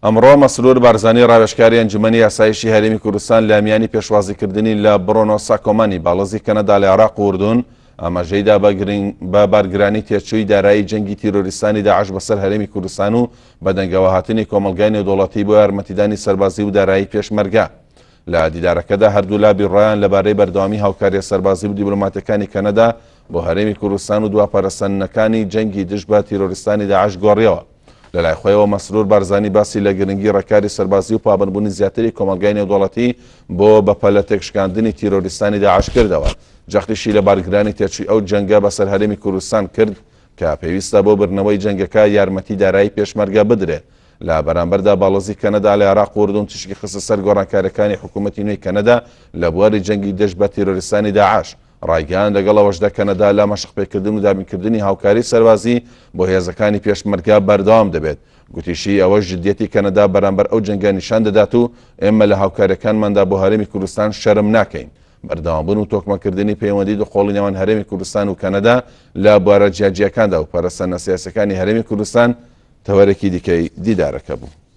ئەمڕۆ مەسرور بارزانی ڕاوێژکاری ئەنجومەنی یاسایشی هەرێمی کوردستان لە میانی پێشوازیکردنی لە برۆنۆسا کۆمانی باڵەزی کەنەدا لە عێراق و ئوردون ئاماژەیدا بە بارگرانی تێچووی دارایی جەنگی تیرۆریستانی داعش بەسەر هەرێمی کوردستان و بەدەنگەوە هاتنی کۆمەلگای نێودەوڵەتی بۆ یارمەتیدانی سەربازی و دارایی پێشمەرگە. لە دیدارەکەدا هەردوو لابی ڕایان لەبارەی بەردەوامی هاوکاریە سەربازی و دیبلۆماتەکانی کەنەدا بۆ هەرێمی کوردستان و دواپەرەسەندنەکانی جەنگی دژ بە تیرۆریستانی داعش گۆڕیەوە. لەلای خۆیەوە مەسرور بارزانی باسی لە گرنگی ڕێکاری سەربازی و پابندبوونی زیاتری کۆمەلگای نێودەوڵەتی بۆ بەپەلە تێکشکاندنی تیرۆریستانی داعش کردەوە. جەختیشی لە بارگرانی تێچووی ئەو جەنگە بەسەر هەرێمی کوردستان کرد کە پێویستە بۆ برنەوەی جەنگەکە یارمەتی دارایی پێشمەرگە بدرێت. لە بەرامبەردا باڵەزی کەنەدا لە عێراق و ئوردون تشکی خستە سەر گۆڕانکاریەکانی حکوومەتی نوێی کەنەدا لە بواری جەنگی دژ بە تیرۆریستانی داعش. ڕایگەیان لەگەڵەوەشدا کەنەدا لە مەشقپێکردن و دابینکردنی هاوکاری سەربازی بۆ هێزەکانی پێشمەرگە بەردەوام دەبێت. گوتیشی ئەوە جدیەتی کەنەدا بەرامبەر ئەو جەنگە نیشان دەدات و ئێمە لە هاوکاریەکانماندا بۆ هەرێمی کوردستان شەرم ناکەین. بەردەوامبوون و تۆکمەکردنی پەیوەندی دخۆڵی نێوان هەرێمی کوردستان و کەنەدا لە بوارە جیاجیەکاندا و پەرەسەندنە سیاسەکانی هەرێمی کوردستان تەوەرێکی دیکەی دیدارەکە بوو.